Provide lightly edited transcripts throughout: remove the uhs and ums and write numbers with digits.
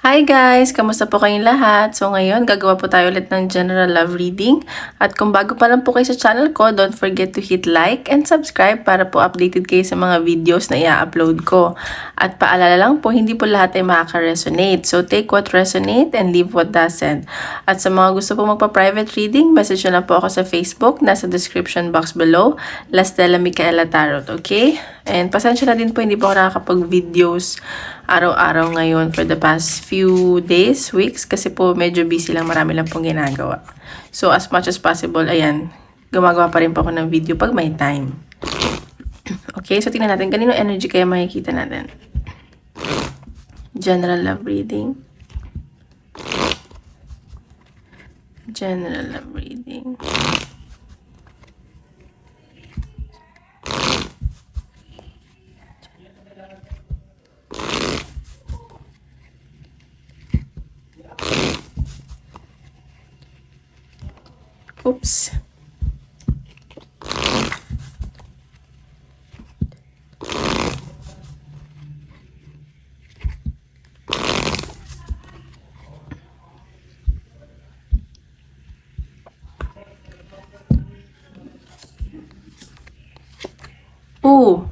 Hi guys! Kamusta po kayong lahat? So ngayon, gagawa po tayo ulit ng general love reading. At kung bago pa lang po kayo sa channel ko, don't forget to hit like and subscribe para po updated kayo sa mga videos na i-upload ko. At paalala lang po, hindi po lahat ay makaka-resonate. So take what resonate and leave what doesn't. At sa mga gusto po magpa-private reading, message nyo lang po ako sa Facebook, nasa description box below, Lastella Micaela Tarot, okay? And pasensya na din po, hindi po ako nakakapag-videos araw-araw ngayon for the past few days, weeks, kasi po medyo busy lang, marami lang pong ginagawa. So as much as possible, ayan, gumagawa pa rin po ako ng video pag may time. Okay, so tingnan natin, kanino energy kaya makikita natin? General love reading. General love reading. Oops. Oh.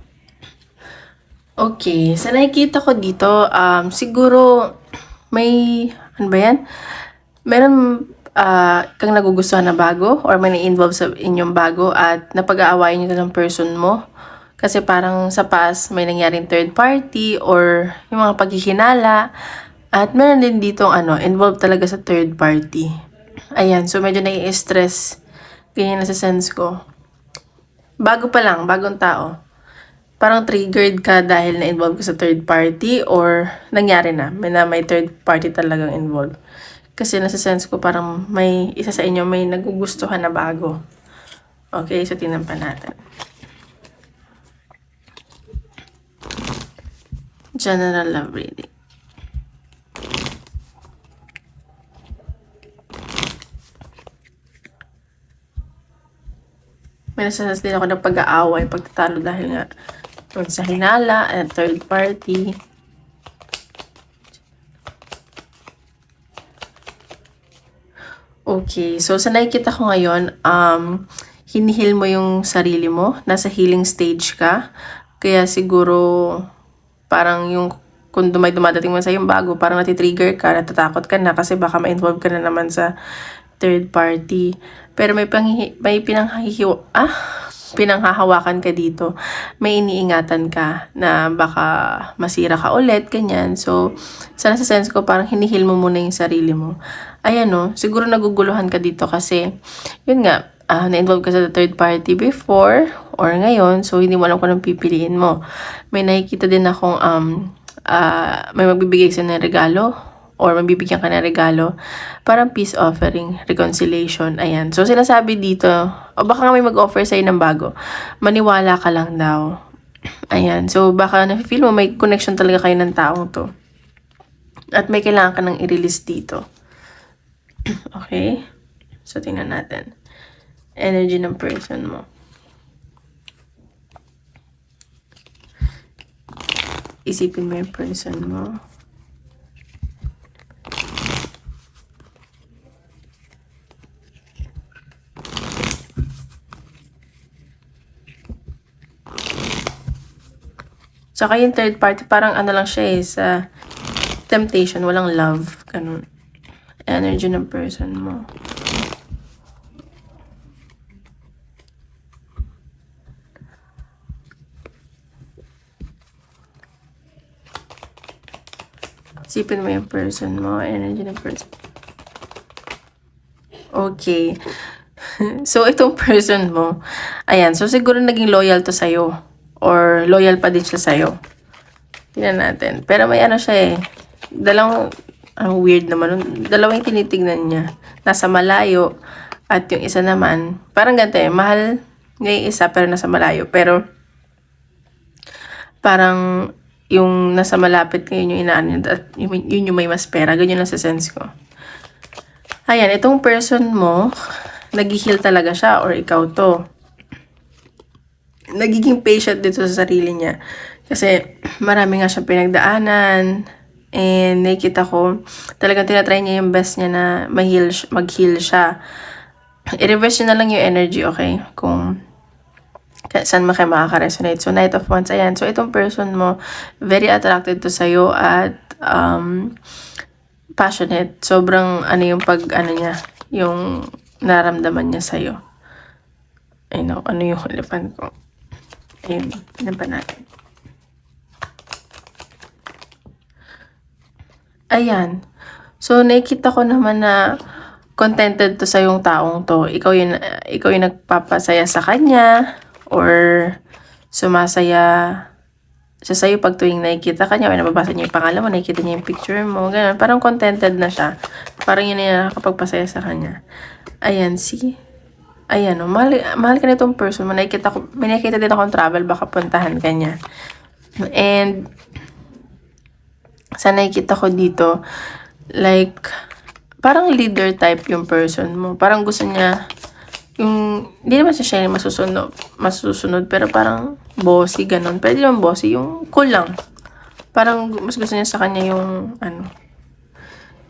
Okay, sa nakikita ko dito, siguro may, ano ba yan? Meron kang nagugustuhan na bago or may na-involve sa inyong bago at napag-aawayan nyo ng person mo. Kasi parang sa past, may nangyaring third party or yung mga paghihinala. At meron din dito, involved talaga sa third party. Ayan, so medyo nai-stress. Ganyan na sa sense ko. Bago pa lang, bagong tao. Parang triggered ka dahil na-involve ka sa third party or nangyari na may third party talagang involved. Kasi nasa sense ko parang may isa sa inyo may nagugustuhan na bago. Okay, so tingnan pa natin. General love reading. May nasasas din ako ng pag-aaway, pagtatalo dahil nga sa hinala at third party. Okay, so sa nakikita ko ngayon, hinihil mo yung sarili mo, nasa healing stage ka, kaya siguro parang yung kung dumadating mo sa yung bago, parang natitrigger ka, natatakot ka na kasi baka ma-involve ka na naman sa third party. Pero may pinanghahawakan ka dito. May iniingatan ka na baka masira ka ulit, ganyan. So, sa nasa sense ko, parang hinihil mo muna yung sarili mo. Ayan no, siguro naguguluhan ka dito kasi, yun nga, na-involve ka sa third party before or ngayon, so hindi mo alam kung anong pipiliin mo. May nakikita din akong may magbibigay sa ng regalo or mabibigyan ka ng regalo, parang peace offering, reconciliation, ayan. So, sinasabi dito, o baka may mag-offer sa'yo ng bago, maniwala ka lang daw. Ayan, so baka na-feel mo may connection talaga kayo ng taong to. At may kailangan ka nang i-release dito. Okay? So, tingnan natin. Energy ng person mo. Isipin mo yung person mo. Tsaka yung third party, parang ano lang siya sa temptation, walang love. Ganun. Energy ng person mo. Isipin mo yung person mo, energy ng person. Okay. So, itong person mo, ayan, so siguro naging loyal to sa'yo. Or loyal pa din siya sa'yo. Tingnan natin. Pero may ano siya eh. Weird naman. Dalawang tinitignan niya. Nasa malayo. At yung isa naman, parang ganito eh. Mahal niya yung isa pero nasa malayo. Pero, parang yung nasa malapit ngayon yung inaano niya. At yun yung may mas pera. Ganyan lang sa sense ko. Ayan, itong person mo, nag-heal talaga siya or ikaw to. Nagiging patient dito sa sarili niya. Kasi marami nga siyang pinagdaanan. And nakikita ko, talagang tinatry niya yung best niya na mag-heal siya. I-reverse nyo na lang yung energy, okay? Kung saan kayo makaka-resonate. So, Knight of Wands, ayan. So, itong person mo, very attracted to sa'yo at passionate. Sobrang, yung niya, yung nararamdaman niya sa'yo. I know, ano yung elephant ko? Ayun, yun pa natin. Ayan. So, nakikita ko naman na contented to sa yung taong to. Ikaw yung nagpapasaya sa kanya or sumasaya siya sa'yo pag tuwing nakikita ka niya or nababasa niya yung pangalan mo, nakikita niya yung picture mo, ganun. Parang contented na siya. Parang yun yung nakakapagpasaya sa kanya. Ayan, see? Ayan, mahal ka na itong person mo. May nakikita din akong travel, baka puntahan ka niya. And, sa nakikita ko dito, like, parang leader type yung person mo. Parang gusto niya, hindi naman siya yung masusunod, pero parang bossy, ganun. Pwede naman bossy, yung cool lang. Parang mas gusto niya sa kanya yung,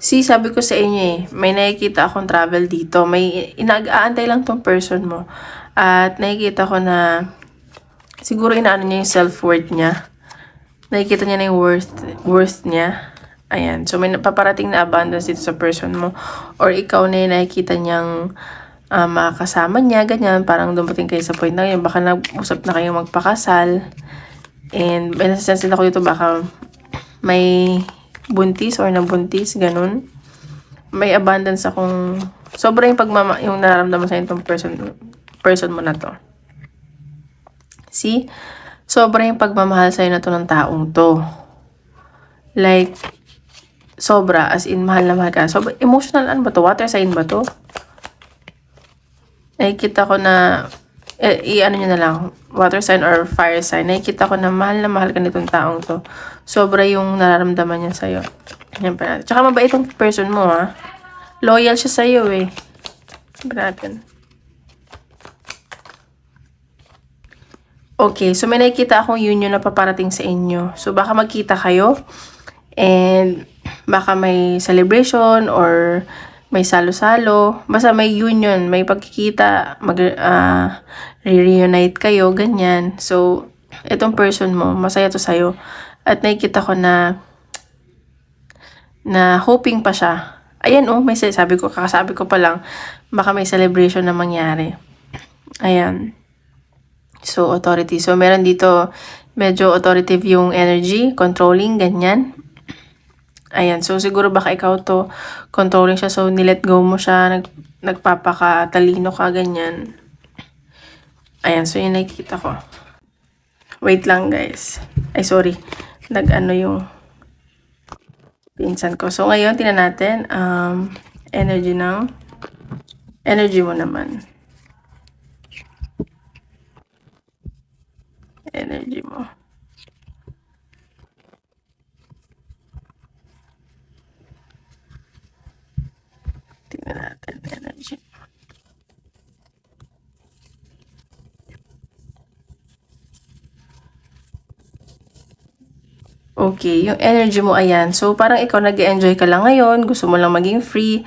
See, sabi ko sa inyo may nakikita akong travel dito. May aantay lang tong person mo. At nakikita ko na, siguro inaano niya yung self-worth niya. Nakikita niya na yung worth niya. Ayan. So, may napaparating na abundance dito sa person mo. Or ikaw na yung nakikita niyang makakasama niya, ganyan. Parang dumating kayo sa point na yun. Baka nag-usap na kayo magpakasal. And may nasa-sense din ako dito, baka may buntis or nabuntis, ganun. May abundance akong, sobrang yung nararamdaman sa itong person mo na to. See? Sobrang yung pagmamahal sa'yo na to ng taong to. Like, sobra, as in, mahal na mahal ka. So, emotional, ano ba to? Water sign ba to? Nakikita ko na, i-ano nyo na lang, water sign or fire sign. Nakikita ko na mahal ka nitong taong to. Sobra yung nararamdaman niya sa'yo. Yan pa natin. Tsaka mabait itong person mo, ha? Loyal siya sa'yo, eh. Yan pa natin. Okay, so may nakikita akong union na paparating sa inyo. So, baka magkita kayo. And, baka may celebration or may salo-salo. Basta may union, may pagkikita, re-reunite kayo, ganyan. So, itong person mo, masaya to sa'yo. At nakikita ko na hoping pa siya. Ayan, kakasabi ko pa lang, baka may celebration na mangyari. Ayan. So, authority. So, meron dito, medyo authoritative yung energy, controlling, ganyan. Ayan. So, siguro baka ikaw to, controlling siya. So, nilet go mo siya, nagpapakatalino ka, ganyan. Ayan. So, yun nakikita ko. Wait lang, guys. Ay, sorry. Yung pinsan ko. So, ngayon, tingnan natin, energy mo naman. Energy mo. Tingnan natin, energy. Okay, yung energy mo, ayan. So, parang ikaw nag-enjoy ka lang ngayon, gusto mo lang maging free,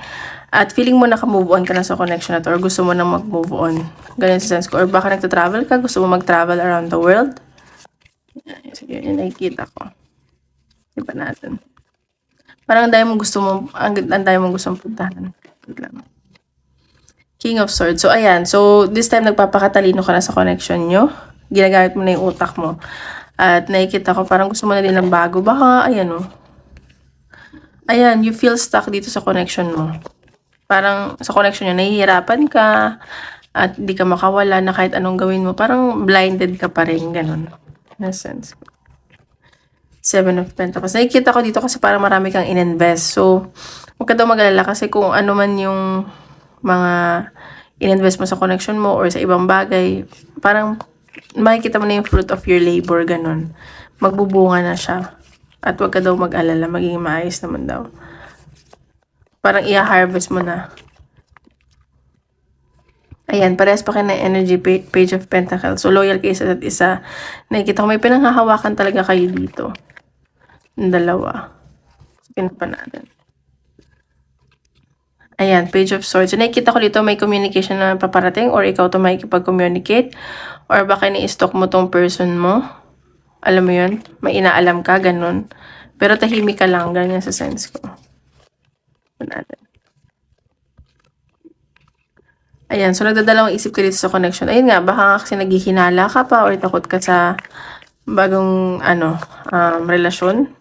at feeling mo naka-move on ka na sa connection na to, or gusto mo na mag-move on. Ganyan sa sense ko. Or baka nagta-travel ka, gusto mo mag-travel around the world. Sige, yun nakikita ko. Diba natin? Parang ang dami mong gustong puntahan. King of Swords. So, ayan. So, this time nagpapakatalino ka na sa connection nyo. Ginagamit mo na yung utak mo. At nakikita ko parang gusto mo na din ng bago. Baka, ayan o. Ayan, you feel stuck dito sa connection mo. Parang sa connection nyo, nahihirapan ka. At di ka makawala na kahit anong gawin mo. Parang blinded ka pa rin. Ganon. In a sense. 7 of Pentacles. Nakikita ko dito kasi parang marami kang in-invest. So, huwag ka daw mag-alala kasi kung ano man yung mga in-invest mo sa connection mo or sa ibang bagay, parang makikita mo na yung fruit of your labor, ganun. Magbubunga na siya. At huwag ka daw mag-alala, magiging maayos naman daw. Parang i-harvest mo na. Ayan, parehas pa kayo ng energy, Page of Pentacles. So, loyal kayo sa isa't isa. Nakikita ko may pinanghahawakan talaga kayo dito. Yung dalawa. Pin pa natin. Ayan, Page of Swords. So, nakikita ko dito may communication na paparating or ikaw to makikipag-communicate or baka ni-stalk mo tong person mo. Alam mo yun? May inaalam ka, ganun. Pero tahimik ka lang, ganyan sa sense ko. Natin. Ayan, so nagdadalawang isip ka dito sa connection. Ayun nga, baka kasi naghihinala ka pa or takot ka sa bagong, relasyon.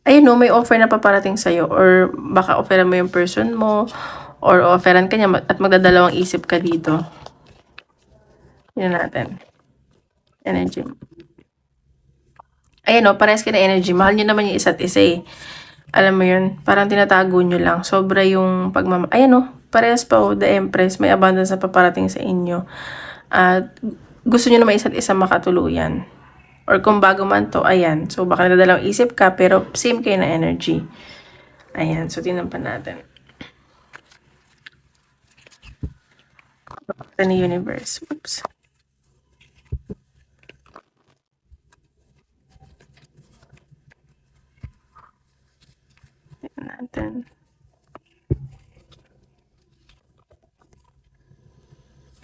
Ayun no, may offer na paparating sa'yo or baka offeran mo yung person mo or offeran ka niya at magdadalawang isip ka dito. Yun natin. Energy. Ayun no, parehas ka na energy. Mahal nyo naman yung isa't isa eh. Alam mo yun, parang tinatago nyo lang. Sobra yung Ayun no, parehas pa the Empress. May abundance na paparating sa inyo. At gusto nyo naman isa't isa makatuluyan. Or kung bago man to, ayan. So, baka nadadalawang isip ka, pero same kayo na energy. Ayan. So, tingnan pa natin. Ito ni Universe. Oops. Tingnan natin.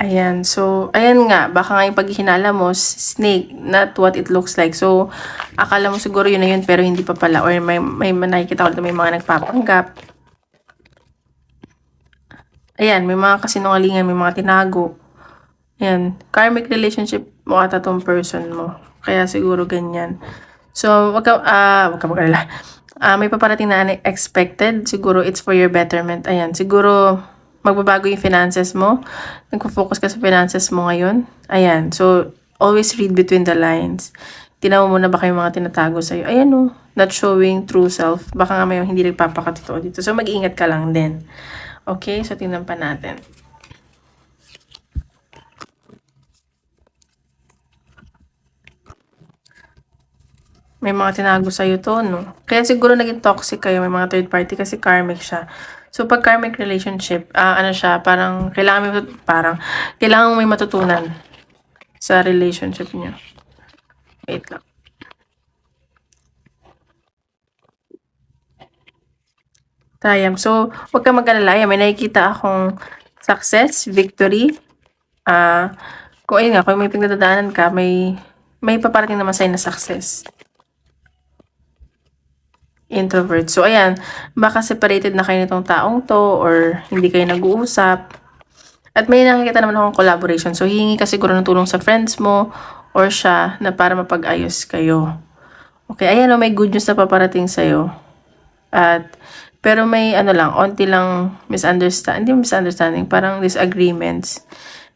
Ayan. So, ayan nga. Baka nga yung paghihinala mo, snake, not what it looks like. So, akala mo siguro yun na yun, pero hindi pa pala. Or may nakikita ko dito may mga nagpapanggap. Ayan, may mga kasinungalingan, may mga tinago. Ayan, karmic relationship mo ata tong person mo. Kaya siguro ganyan. So, wag ka mag-alala. May paparating na unexpected. Siguro it's for your betterment. Ayan, siguro magbabago yung finances mo. Nagpo-focus ka sa finances mo ngayon. Ayan, so always read between the lines. Tinaw mo na baka yung mga tinatago sa'yo. Ayan o, not showing true self. Baka nga may hindi nagpapakatotoo dito. So mag-iingat ka lang din. Okay, so tingnan pa natin. May mga tinago sa'yo to, no? Kaya siguro naging toxic kayo. May mga third party kasi karmic siya. So, pag karmic relationship, parang kailangan mo may matutunan sa relationship niyo. Wait lang. Triumph. So, huwag ka mag-alala. May nakikita akong success, victory. Kung ayun nga, kung may pinagdadaanan ka, may paparating naman sa'yo na success. Introvert. So, ayan, baka separated na kayo nitong taong to or hindi kayo nag-uusap. At may nakikita naman akong collaboration. So, hihingi ka siguro ng tulong sa friends mo or siya na para mapag-ayos kayo. Okay, ayan o, may good news na paparating sa'yo. Pero may onti lang misunderstanding, parang disagreements.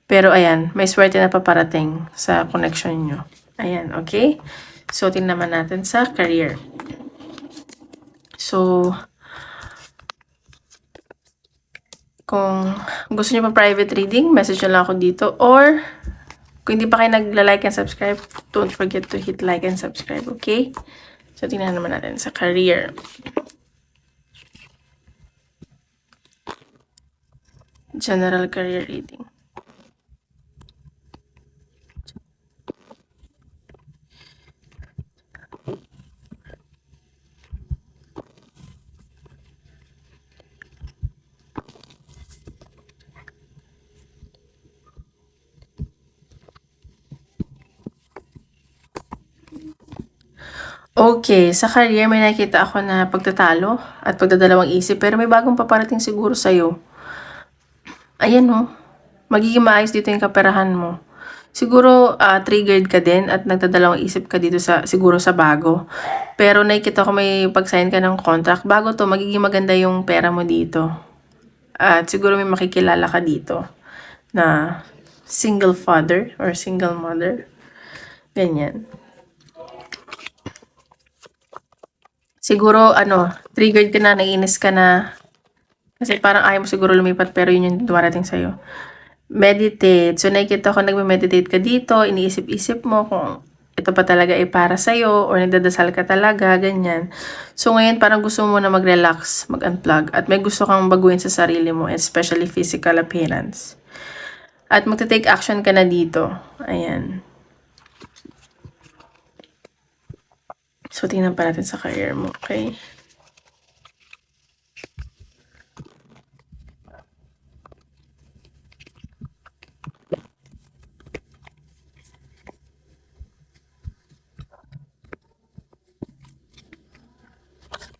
Pero ayan, may swerte na paparating sa connection nyo. Ayan, okay? So, tingnan naman natin sa career. So, kung gusto niyo pa private reading, message nyo lang ako dito. Or, kung hindi pa kayo nagla-like and subscribe, don't forget to hit like and subscribe, okay? So, tingnan naman natin sa career. General career reading. Okay, sa career may nakita ako na pagtatalo at pagdadalawang isip pero may bagong paparating siguro sa'yo. Ayan o, magiging maayos dito yung kaperahan mo. Siguro triggered ka din at nagdadalawang isip ka dito siguro sa bago. Pero nakikita ko may pag-sign ka ng contract. Bago to, magiging maganda yung pera mo dito. At siguro may makikilala ka dito na single father or single mother. Ganyan. Siguro, triggered ka na, naiinis ka na. Kasi parang ayaw mo siguro lumipat pero yun yung dumarating sa'yo. Meditate. So, nakikita ko nagme-meditate ka dito, iniisip-isip mo kung ito pa talaga ay para sa'yo or nagdadasal ka talaga, ganyan. So, ngayon parang gusto mo na mag-relax, mag-unplug at may gusto kang baguhin sa sarili mo, especially physical appearance. At magta-take action ka na dito. Ayan. So, tingnan pa natin sa career mo, okay?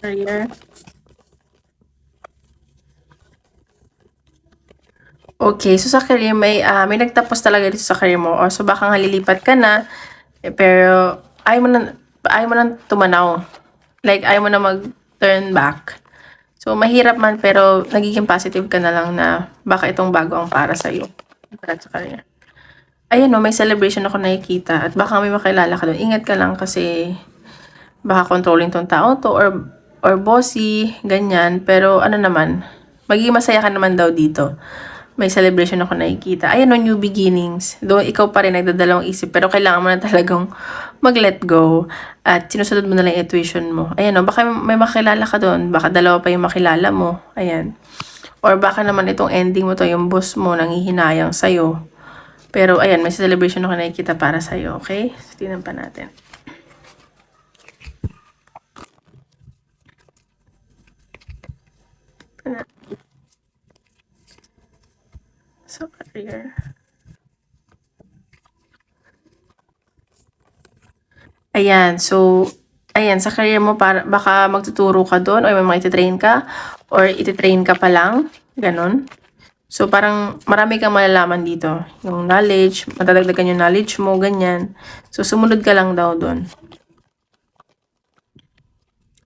career. Okay, so sa career may nagtapos talaga dito sa career mo or so baka nga lilipat ka na, pero ayaw mo nang tumanaw. Like ayaw mo na mag-turn back. So mahirap man pero nagiging positive ka na lang na baka itong bago ang para sa'yo. Para sa career. Ayan o, may celebration ako nakikita at baka may makilala ka doon. Ingat ka lang kasi baka controlling tong tao to or bossy, ganyan. Pero ano naman, magiging masaya ka naman daw dito. May celebration ako nakikita. Ayan o, new beginnings. Doon ikaw pa rin nagdadalawang isip pero kailangan mo na talagang mag-let go at sinusunod mo na lang yung intuition mo. Ayan o, baka may makilala ka doon. Baka dalawa pa yung makilala mo. Ayan. Or baka naman itong ending mo to, yung boss mo nanghihinayang sa'yo. Pero ayan, may celebration ako nakikita para sa'yo, okay? So, tingnan pa natin. So, career. Ayan, so, ayan, sa career mo, baka magtuturo ka doon, or may mga ititrain ka, or ititrain ka pa lang, ganun. So, parang marami kang malalaman dito. Yung knowledge, matadagdagan yung knowledge mo, ganyan. So, sumunod ka lang daw doon.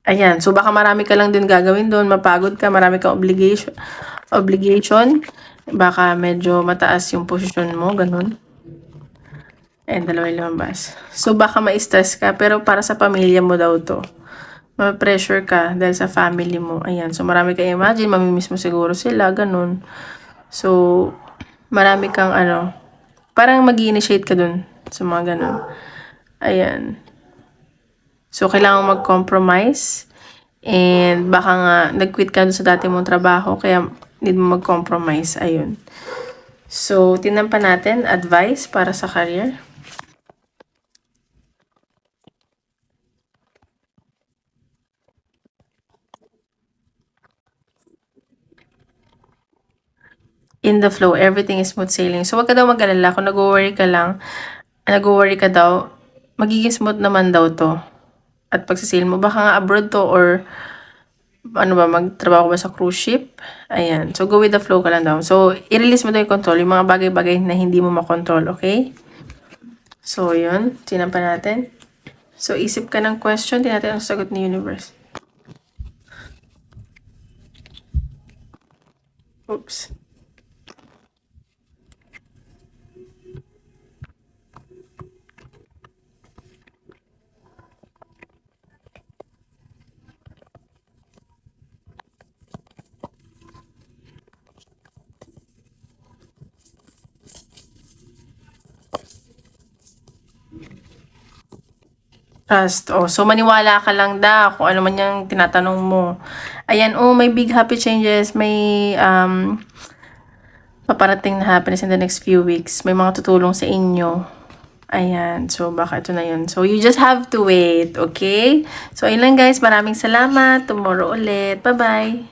Ayan, so baka marami ka lang din gagawin doon, mapagod ka, marami kang obligation. Baka medyo mataas yung posisyon mo, ganun. Ayan, dalawa yung lumabas. So, baka ma-stress ka, pero para sa pamilya mo daw to. Ma-pressure ka dahil sa family mo. Ayan, so marami kang imagine, mamimiss mo siguro sila, ganun. So, marami kang parang mag-initiate ka dun sa mga ganun. Ayan. So, kailangan mag-compromise. And baka nga, nag-quit ka dun sa dati mong trabaho, kaya need mo mag-compromise. Ayun. So, tingnan pa natin, advice para sa career. In the flow, everything is smooth sailing. So, wag ka daw mag-alala. Kung nag-worry ka daw, magiging smooth naman daw to. At pagsisail mo, baka nga abroad to or magtrabaho ba sa cruise ship? Ayan. So, go with the flow ka lang daw. So, i-release mo daw yung control, yung mga bagay-bagay na hindi mo makontrol, okay? So, yun. Tinan pa natin. So, isip ka ng question, tingnan natin ang sagot ni universe. Oops. Trust. Oh, so maniwala ka lang kung ano man yung tinatanong mo. Ayan, may big happy changes. May paparating na happiness in the next few weeks. May mga tutulong sa inyo. Ayan, so baka ito na yun. So, you just have to wait, okay? So, ayun lang guys. Maraming salamat. Tomorrow ulit. Bye-bye!